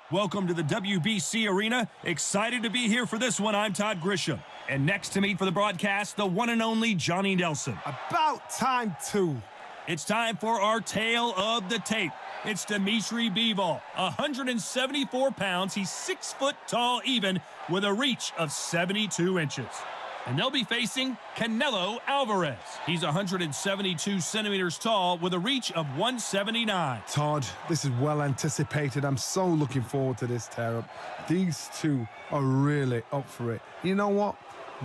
Welcome to the WBC Arena. Excited to be here for this one. I'm Todd Grisham. And next to me for the broadcast, the one and only Johnny Nelson. About time, too. It's time for our tale of the tape. It's Dmitry Bivol, 174 pounds. He's 6 foot tall even, with a reach of 72 inches. And they'll be facing Canelo Álvarez. He's 172 centimeters tall with a reach of 179. Todd, this is well anticipated. I'm so looking forward to this tear-up. These two are really up for it. You know what?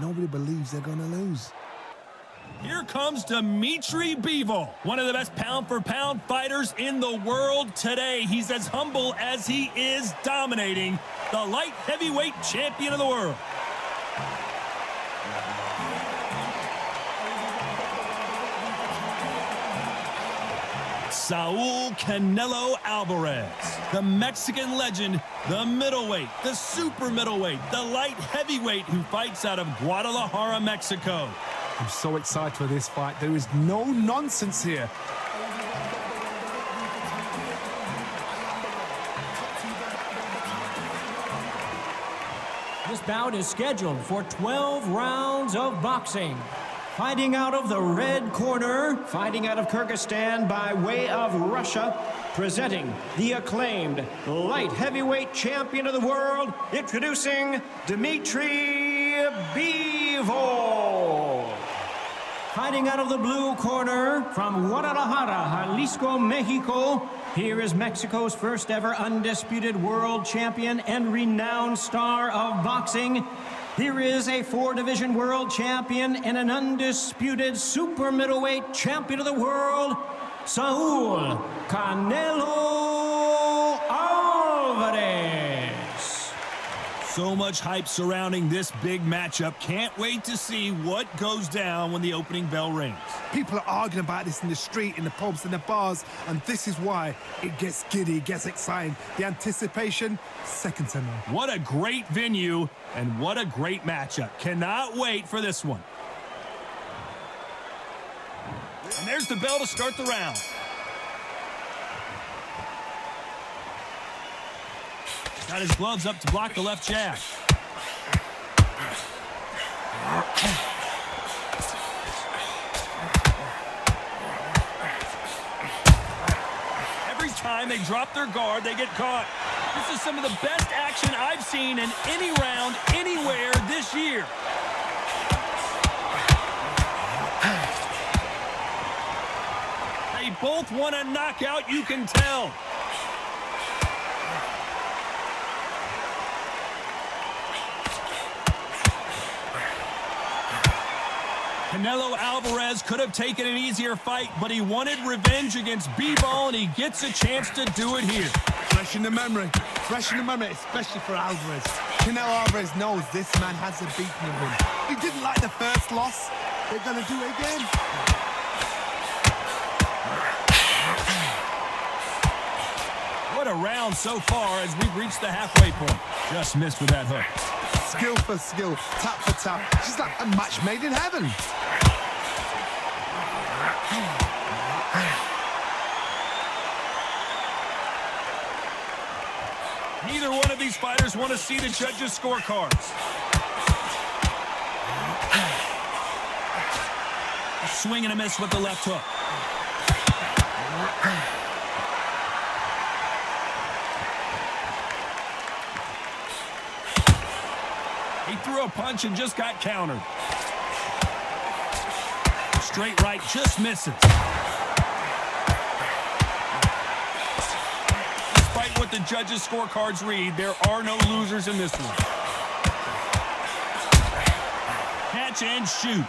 Nobody believes they're going to lose. Here comes Dmitry Bivol, one of the best pound-for-pound fighters in the world today. He's as humble as he is dominating, the light heavyweight champion of the world. Saul Canelo Álvarez, the Mexican legend, the middleweight, the super middleweight, the light heavyweight who fights out of Guadalajara, Mexico. I'm so excited for this fight. There is no nonsense here. This bout is scheduled for 12 rounds of boxing. Fighting out of the red corner, fighting out of Kyrgyzstan by way of Russia, presenting the acclaimed light heavyweight champion of the world, introducing Dmitry Bivol. Fighting out of the blue corner from Guadalajara, Jalisco, Mexico, here is Mexico's first ever undisputed world champion and renowned star of boxing. Here is a 4-division world champion and an undisputed super middleweight champion of the world, Saul Canelo Álvarez. So much hype surrounding this big matchup. Can't wait to see what goes down when the opening bell rings. People are arguing about this in the street, in the pubs, in the bars, and this is why it gets giddy, gets exciting. The anticipation, second to none. What a great venue, and what a great matchup. Cannot wait for this one. And there's the bell to start the round. Got his gloves up to block the left jab. Every time they drop their guard, they get caught. This is some of the best action I've seen in any round, anywhere this year. They both want a knockout, you can tell. Canelo Álvarez could have taken an easier fight, but he wanted revenge against Bivol, and he gets a chance to do it here. Fresh in the memory, especially for Álvarez. Canelo Álvarez knows this man has a beating of him. He didn't like the first loss. They're going to do it again. What a round so far as we've reached the halfway point. Just missed with that hook. Skill for skill, tap for tap. She's like a match made in heaven. Neither one of these fighters want to see the judges' scorecards. A swing and a miss with the left hook. He threw a punch and just got countered. Straight right just misses. Despite what the judges' scorecards read, there are no losers in this one. Catch and shoot.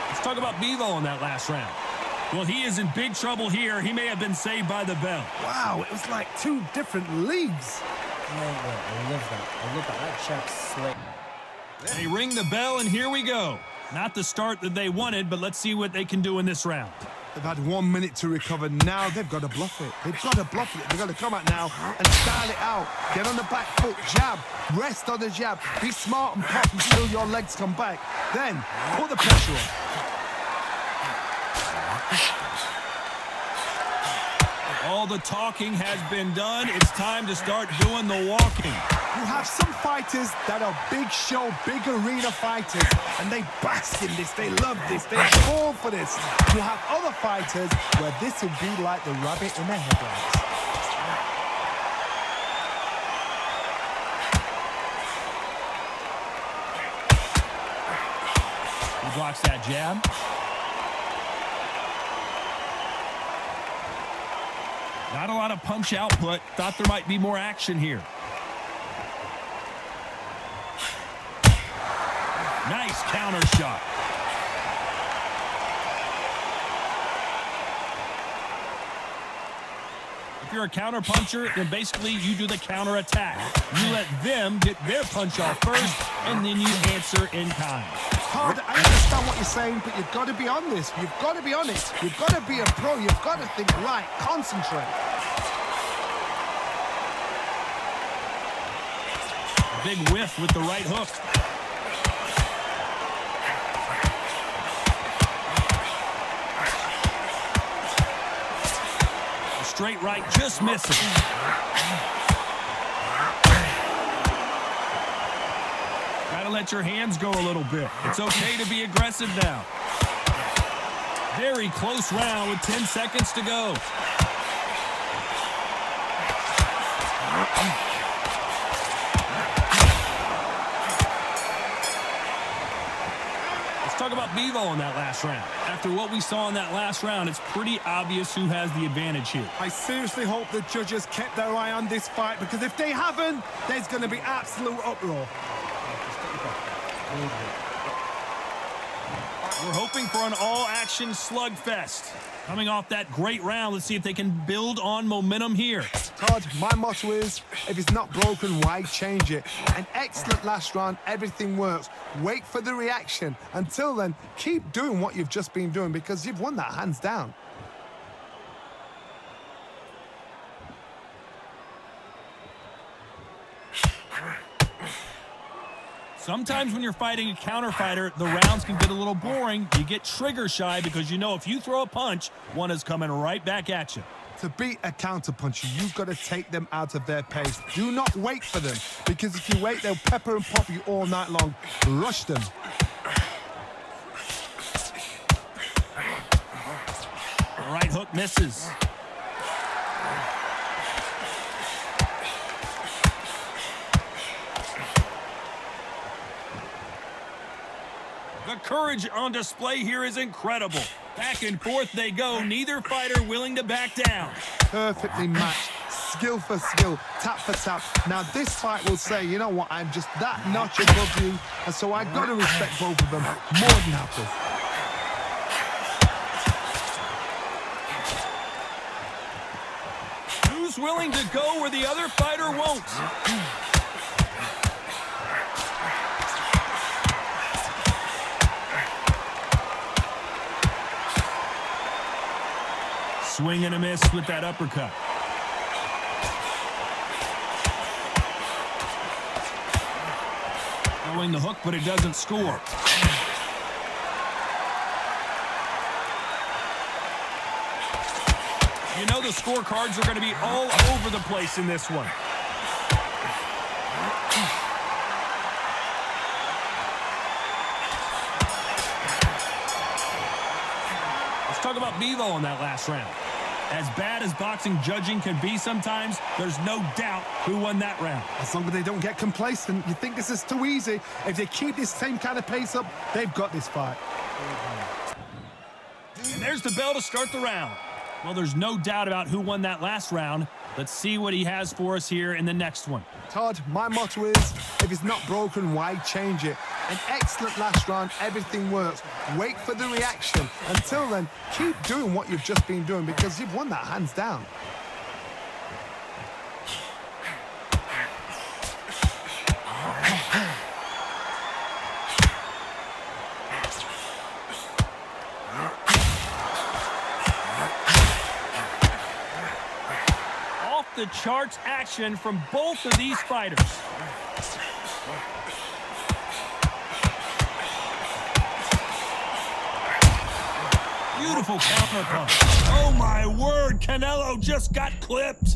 Let's talk about Bivol in that last round. Well, he is in big trouble here. He may have been saved by the bell. Wow, it was like two different leagues. I love that. That shot's slick. They ring the bell, and here we go. Not the start that they wanted, but let's see what they can do in this round. They've had 1 minute to recover. Now they've got to bluff it. They've got to bluff it. They've got to come out now and style it out. Get on the back foot, jab, rest on the jab. Be smart and pop until your legs come back. Then put the pressure on. All the talking has been done. It's time to start doing the walking. You have some fighters that are big show, big arena fighters, and they bask in this, they love this, they fall for this. You have other fighters where this would be like the rabbit in the headlights. He blocks that jab. Not a lot of punch output. Thought there might be more action here. Nice counter shot. If you're a counter puncher, then basically you do the counter attack. You let them get their punch off first, and then you answer in kind. Hard, I understand what you're saying, but you've got to be on this. You've got to be on it. You've got to be a pro. You've got to think right. Concentrate. Big whiff with the right hook. A straight right just misses. Gotta let your hands go a little bit. It's okay to be aggressive now. Very close round with 10 seconds to go. Talk about Bivol in that last round. After what we saw in that last round, it's pretty obvious who has the advantage here. I seriously hope the judges kept their eye on this fight, because if they haven't, there's going to be absolute uproar. We're hoping for an all-action slugfest. Coming off that great round, let's see if they can build on momentum here. Todd, my motto is, if it's not broken, why change it? An excellent last round, everything works. Wait for the reaction. Until then, keep doing what you've just been doing, because you've won that hands down. Sometimes when you're fighting a counter fighter, the rounds can get a little boring. You get trigger shy because you know if you throw a punch, one is coming right back at you. To beat a counter puncher, you've got to take them out of their pace. Do not wait for them, because if you wait, they'll pepper and pop you all night long. Rush them. The right hook misses. The courage on display here is incredible. Back and forth they go, neither fighter willing to back down. Perfectly matched, skill for skill, tap for tap. Now this fight will say, you know what, I'm just that notch above you, and so I've got to respect both of them more than happy. Who's willing to go where the other fighter won't? Swing and a miss with that uppercut. Throwing the hook, but it doesn't score. You know the scorecards are going to be all over the place in this one. Let's talk about Bivol in that last round. As bad as boxing judging can be sometimes, there's no doubt who won that round. As long as they don't get complacent, you think this is too easy. If they keep this same kind of pace up, they've got this fight. And there's the bell to start the round. Well, there's no doubt about who won that last round. Let's see what he has for us here in the next one. Todd, my motto is, if it's not broken, why change it? An excellent last round, everything works. Wait for the reaction. Until then, keep doing what you've just been doing, because you've won that hands down. The charts action from both of these fighters. Beautiful counter punch. Oh, my word. Canelo just got clipped.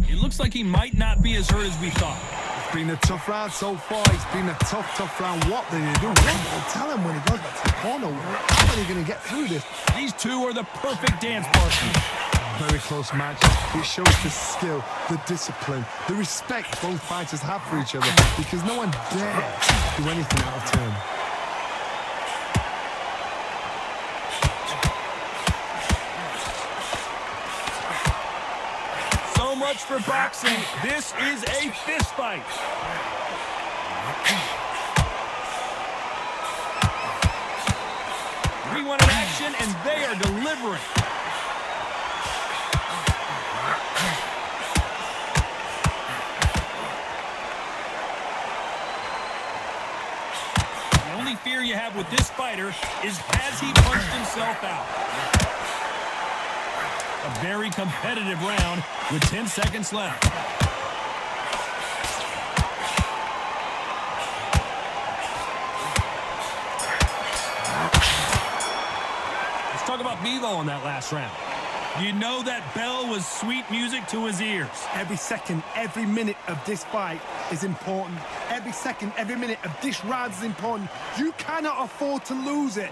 It looks like he might not be as hurt as we thought. It's been a tough round so far. It's been a tough round. What do you do? Well, tell him when he goes back to the corner. How are they going to get through this? These two are the perfect dance partners. Very close match. It shows the skill, the discipline, the respect both fighters have for each other, because no one dares do anything out of turn. So much for boxing. This is a fist fight. Rewind in action, and they are delivering. The only fear you have with this fighter is, has he punched himself out? A very competitive round with 10 seconds left. Let's talk about Bivol in that last round. You know that bell was sweet music to his ears. Every second, every minute of this fight is important. Every second, every minute of this round is important. You cannot afford to lose it.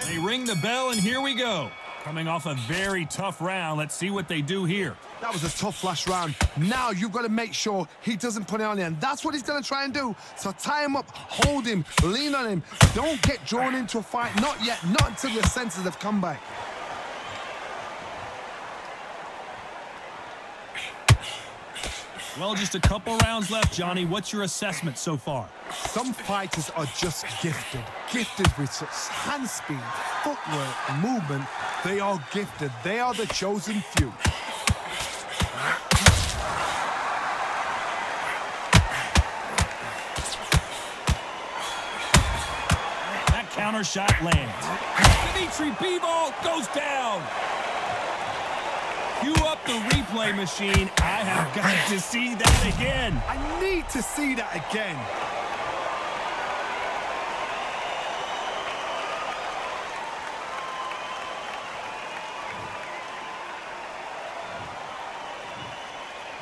They ring the bell, and here we go. Coming off a very tough round, let's see what they do here. That was a tough last round. Now you've got to make sure he doesn't put it on you, and that's what he's going to try and do. So tie him up, hold him, lean on him. Don't get drawn into a fight. Not yet. Not until your senses have come back. Well, just a couple rounds left, Johnny. What's your assessment so far? Some fighters are just gifted. Gifted with such hand speed, footwork, movement. They are gifted. They are the chosen few. That counter shot lands. Dmitry Bivol goes down. Cue up the replay machine. I have got to see that again. I need to see that again.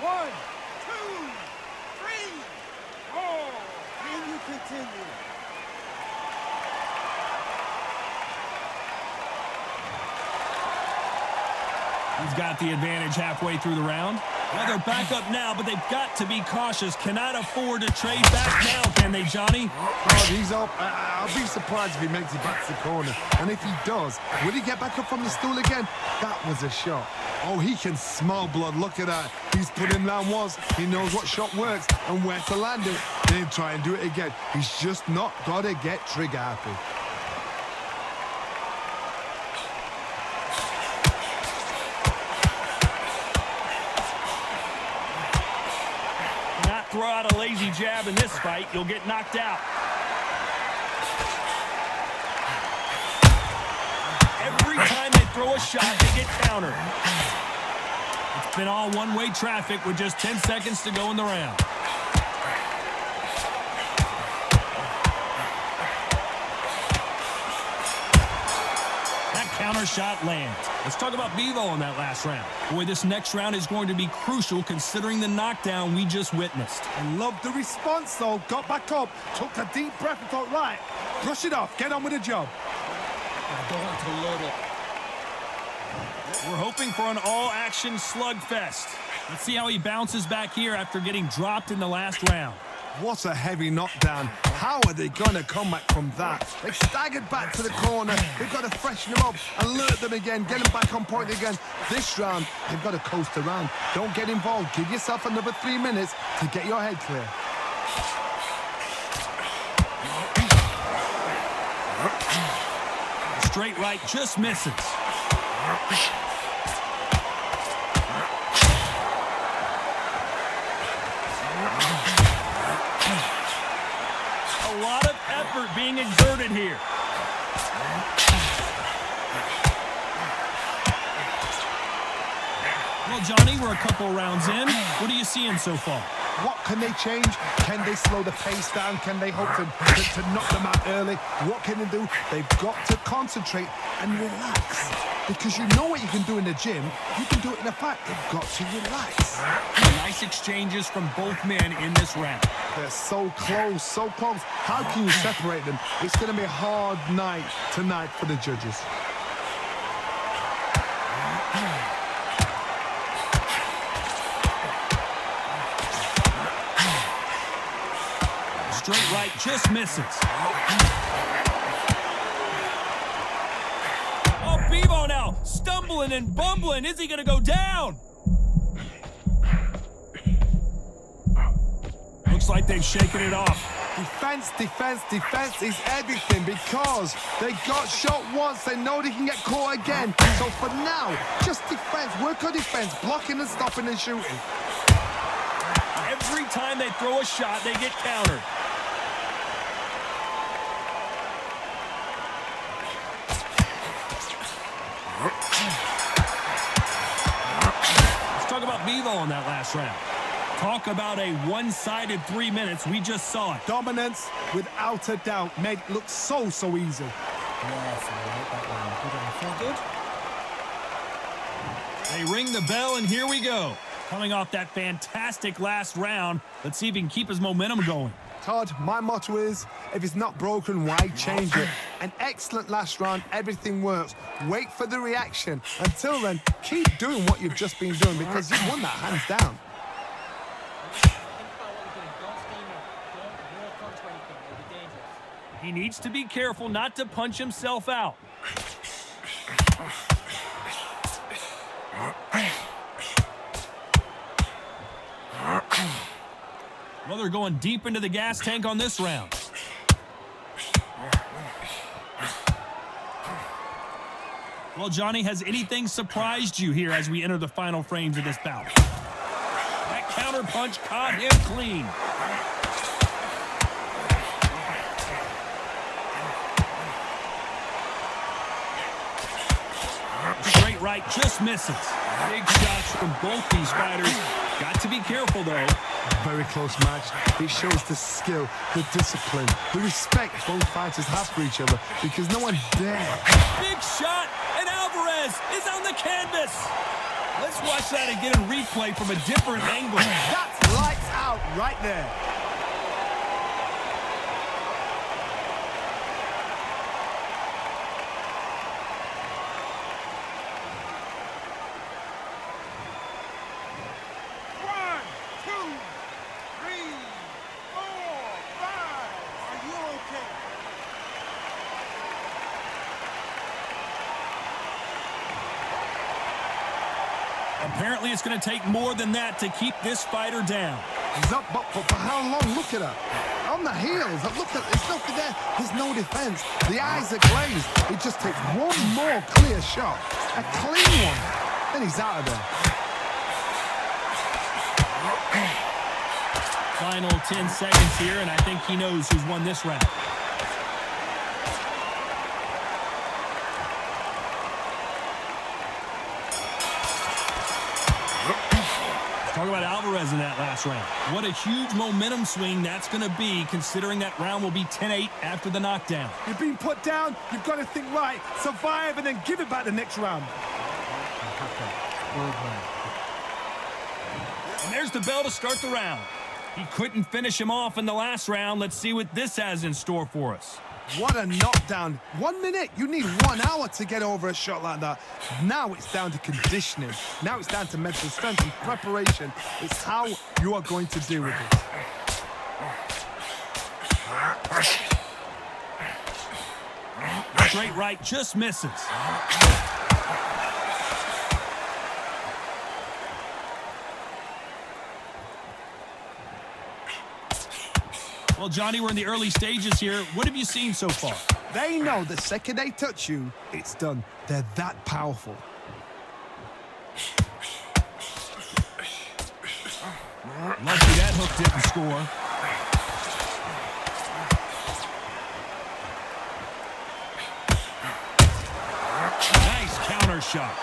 One, two, three, four. Can you continue? He's got the advantage halfway through the round. Well, they're back up now, but they've got to be cautious. Cannot afford to trade back now, can they, Johnny? Oh, he's up. I'll be surprised if he makes it back to the corner. And if he does, will he get back up from the stool again? That was a shot. Oh, he can smell blood. Look at that. He's put in round once. He knows what shot works and where to land it. Then try and do it again. He's just not got to get trigger happy. Throw out a lazy jab in this fight, you'll get knocked out. Every time they throw a shot, they get countered. It's been all one-way traffic with just 10 seconds to go in the round. Counter shot lands. Let's talk about Bivol in that last round. Boy, this next round is going to be crucial considering the knockdown we just witnessed. I love the response, though. Got back up, took a deep breath and thought, right, brush it off, get on with the job. We're hoping for an all-action slugfest. Let's see how he bounces back here after getting dropped in the last round. What a heavy knockdown. How are they going to come back from that? They've staggered back to the corner. They've got to freshen them up, alert them again, get them back on point again. This round, they've got to coast around. Don't get involved. Give yourself another 3 minutes to get your head clear. Straight right just misses. A lot of effort being exerted here. Well, Johnny, we're a couple rounds in. What are you seeing so far? What can they change? Can they slow the pace down? Can they hope to knock them out early? What can they do? They've got to concentrate and relax. Because you know what you can do in the gym, you can do it in a fight. They've got to relax. Nice exchanges from both men in this round. They're so close, so close. How can you separate them? It's going to be a hard night tonight for the judges. Straight right just misses. Oh, Bivol now stumbling and bumbling. Is he going to go down? Looks like they've shaken it off. Defense, defense, defense is everything because they got shot once. They know they can get caught again. So for now, just defense. Work on defense, blocking and stopping and shooting. Every time they throw a shot, they get countered. Let's talk about Bivol in that last round. Talk about a one-sided 3 minutes. We just saw it. Dominance, without a doubt, made it look so easy. Yes, I like that one. Good. They ring the bell, and here we go. Coming off that fantastic last round, let's see if he can keep his momentum going. Todd, my motto is, if it's not broken, why change it? An excellent last round, everything works. Wait for the reaction. Until then, keep doing what you've just been doing because you've won that hands down. He needs to be careful not to punch himself out. Well, they're going deep into the gas tank on this round. Well, Johnny, has anything surprised you here as we enter the final frames of this bout? That counter punch caught him clean. Straight right just misses. Big shots from both these fighters. Got to be careful, though. Very close match. It shows the skill, the discipline, the respect both fighters have for each other because no one dare. Big shot, and Álvarez is on the canvas. Let's watch that again in replay from a different angle. That's lights out right there. Apparently, it's going to take more than that to keep this fighter down. He's up, but for how long? Look at her. On the heels. Look at, there's nothing there. There's no defense. The eyes are glazed. It just takes one more clear shot. A clean one. Then he's out of there. Final 10 seconds here, and I think he knows who's won this round. Talk about Álvarez in that last round. What a huge momentum swing that's going to be, considering that round will be 10-8 after the knockdown. You've been put down. You've got to think right, survive, and then give it back the next round. And there's the bell to start the round. He couldn't finish him off in the last round. Let's see what this has in store for us. What a knockdown. 1 minute. You need 1 hour to get over a shot like that. Now it's down to conditioning. Now it's down to mental strength and preparation. It's how you are going to deal with it. Straight right just misses. Well, Johnny, we're in the early stages here. What have you seen so far? They know the second they touch you, it's done. They're that powerful. Lucky that hook didn't score. Nice counter shot.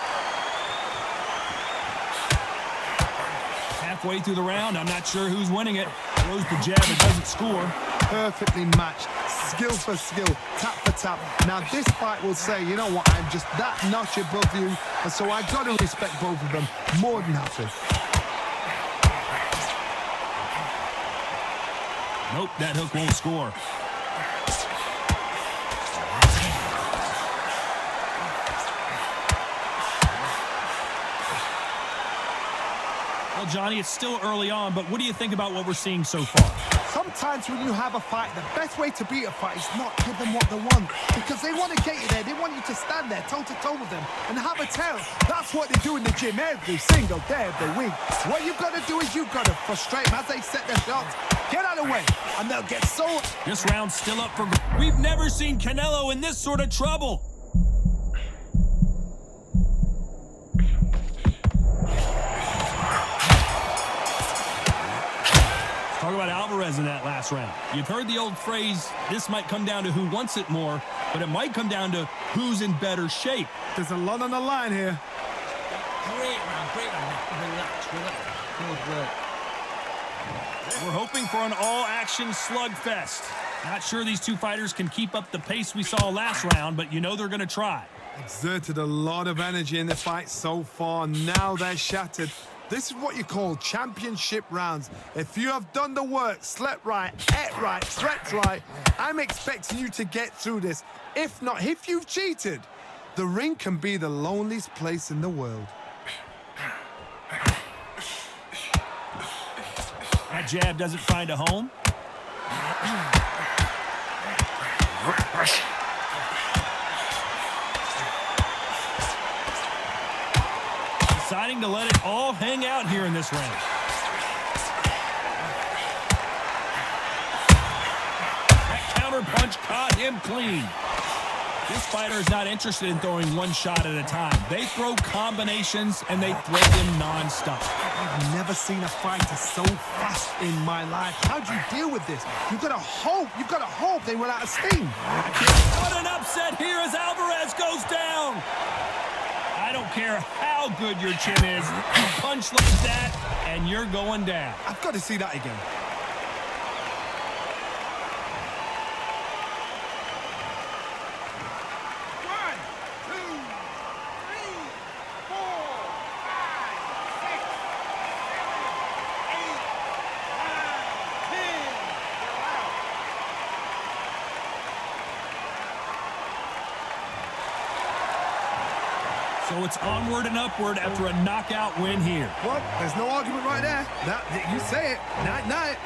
halfway through the round. I'm not sure who's winning it. Throws the jab, it doesn't score. Perfectly matched, skill for skill, tap for tap. Now this fight will say, you know what, I'm just that notch above you, and so I got to respect both of them more than happy. Nope, that hook won't score. Well, Johnny, it's still early on, but what do you think about what we're seeing so far? Sometimes when you have a fight, the best way to beat a fight is not give them what they want, because they want to get you there. They want you to stand there toe-to-toe with them and have a tell. That's what they do in the gym every single day of the week. What you've got to do is you've got to frustrate them as they set their shots. Get out of the way, and they'll get so... This round's still up for... We've never seen Canelo in this sort of trouble. Talk about Álvarez in that last round. You've heard the old phrase, this might come down to who wants it more, but it might come down to who's in better shape. There's a lot on the line here. Great round. Relax. Good work. We're hoping for an all-action slugfest. Not sure these two fighters can keep up the pace we saw last round, but you know they're going to try. Exerted a lot of energy in the fight so far. Now they're shattered. This is what you call championship rounds. If you have done the work, slept right, ate right, slept right, I'm expecting you to get through this. If not, if you've cheated, the ring can be the loneliest place in the world. That jab doesn't find a home. Deciding to let it all hang out here in this round. That counter punch caught him clean. This fighter is not interested in throwing one shot at a time. They throw combinations, and they throw them nonstop. I've never seen a fighter so fast in my life. How do you deal with this? You've got to hope they run out of steam. What an upset here as Álvarez goes down. I don't care how good your chin is. You punch like that, and you're going down. I've got to see that again. So it's onward and upward after a knockout win here. Well, there's no argument right there. You say it. Night-night.